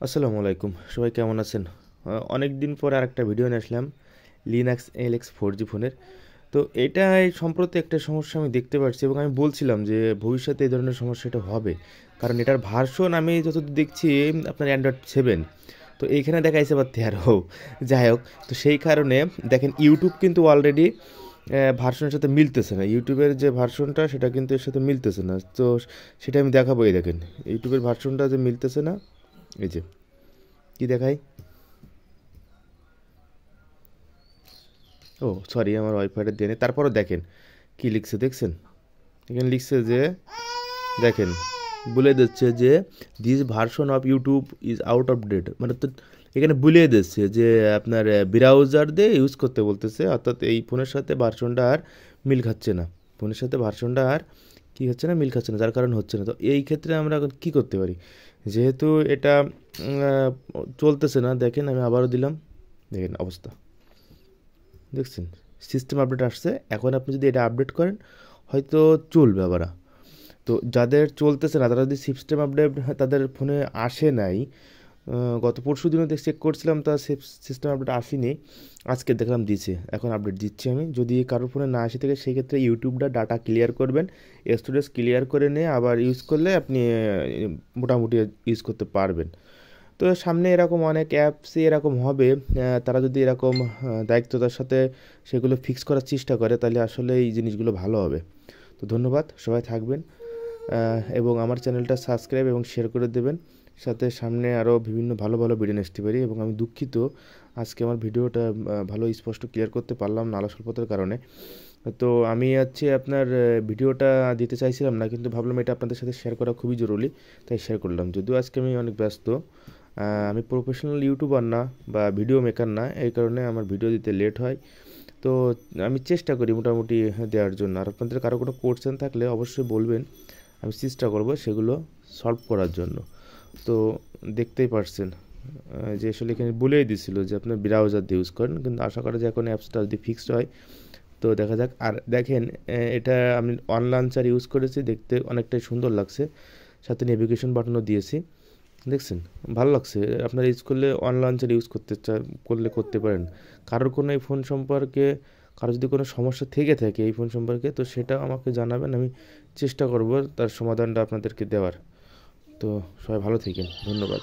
আসসালামু আলাইকুম, সবাই কেমন আছেন? অনেক দিন পর আরেকটা ভিডিও নিয়ে আসলাম লিনাক্স এলএক্স 4G ফোনের। তো এই সম্প্রতি একটা সমস্যা আমি দেখতে পাচ্ছি এবং আমি বলছিলাম যে ভবিষ্যতে এই ধরনের সমস্যাটা হবে, কারণ এটার ভার্সন আমি যতদূর দেখছি আপনার অ্যান্ড্রয়েড 7। তো এইখানে দেখাইছে আবার 13। যাই হোক, তো সেই কারণে দেখেন ইউটিউব কিন্তু অলরেডি ভার্সনের সাথে মিলতেছে না। ইউটিউবের যে ভার্সনটা সেটা কিন্তু এর সাথে মিলতেছে না। তো সেটা আমি দেখাবো। এই দেখেন ইউটিউবের ভার্সনটা যে মিলতেছে না, এই যে কি দেখাই। ও সরি, আমার ওয়াইফাইটা দিয়ে নেই। তারপরও দেখেন কি লিখছে, দেখছেন? এখানে লিখছে যে, দেখেন, বলে দিচ্ছে যে this version of YouTube is out of date, মানে তো এখানে বলে দিচ্ছে যে আপনার ব্রাউজার দিয়ে ইউজ করতে বলতেছে, অর্থাৎ এই ফোনের সাথে ভার্সনটা আর মিল খাচ্ছে না। ফোনের সাথে ভার্সনটা আর কি হচ্ছে না, মিল খাচ্ছে না, যার কারণে হচ্ছে না। তো এই ক্ষেত্রে আমরা এখন কী করতে পারি? যেহেতু এটা চলতেছে না, দেখেন আমি আবারও দিলাম, দেখেন অবস্থা দেখছেন। সিস্টেম আপডেট আসছে, এখন আপনি যদি এটা আপডেট করেন হয়তো চলবে আবার। তো যাদের চলতেছে না, তারা যদি সিস্টেম আপডেট তাদের ফোনে আসে নাই, গত পরশু দিনও চেক করছিলাম, তা সিস্টেম আপডেট আসেনি, আজকে দেখলাম দিয়েছে। এখন আপডেট দিচ্ছি আমি, যদি কারোর ফোনে না আসে থাকে সেই ক্ষেত্রে ইউটিউবটা ডাটা ক্লিয়ার করবেন, স্টোরেজ ক্লিয়ার করে নিয়ে আবার ইউজ করলে আপনি মোটামুটি ইউজ করতে পারবেন। তো সামনে এরকম অনেক অ্যাপসই এরকম হবে, তারা যদি এরকম দায়িত্বতার সাথে সেগুলো ফিক্স করার চেষ্টা করে তাহলে আসলে এই জিনিসগুলো ভালো হবে। তো ধন্যবাদ, সবাই থাকবেন এবং আমার চ্যানেলটা সাবস্ক্রাইব এবং শেয়ার করে দেবেন। সাথে সামনে আরও বিভিন্ন ভালো ভালো ভিডিও নিয়ে আসতে পারি। এবং আমি দুঃখিত আজকে আমার ভিডিওটা ভালো স্পষ্ট ক্লিয়ার করতে পারলাম না আলো স্বল্পতার কারণে। তো আমি আপনার ভিডিওটা দিতে চাইছিলাম না, কিন্তু ভাবলাম এটা আপনাদের সাথে শেয়ার করা খুবই জরুরি, তাই শেয়ার করলাম। যদিও আজকে আমি অনেক ব্যস্ত, আমি প্রফেশনাল ইউটিউবার না বা ভিডিও মেকার না, এই কারণে আমার ভিডিও দিতে লেট হয়। তো আমি চেষ্টা করি মোটামুটি দেওয়ার জন্য। আর আপনাদের কারো কোনো কোশ্চেন থাকলে অবশ্যই বলবেন, আমি চেষ্টা করব সেগুলো সলভ করার জন্য। তো দেখতেই পারছেন যে আসলে এখানে বলেই দিছিল যে আপনার ব্রাউজার দিয়ে ইউজ করেন, কিন্তু আশা করা যায় এখন অ্যাপসটা যদি ফিক্সড হয়। তো দেখা যাক। আর দেখেন এটা আমি অন লঞ্চার ইউজ করেছি, দেখতে অনেকটাই সুন্দর লাগছে, সাথে নেভিগেশন বাটনও দিয়েছি, দেখছেন? ভালো লাগছে। আপনারা ইউজ করলে অন লঞ্চার ইউজ করলে করতে পারেন। কারোর কোনো এই ফোন সম্পর্কে, কারো যদি কোনো সমস্যা থেকে থাকে এই ফোন সম্পর্কে, তো সেটা আমাকে জানাবেন, আমি চেষ্টা করব তার সমাধানটা আপনাদেরকে দেওয়ার। তো সবাই ভালো থাকেন, ধন্যবাদ।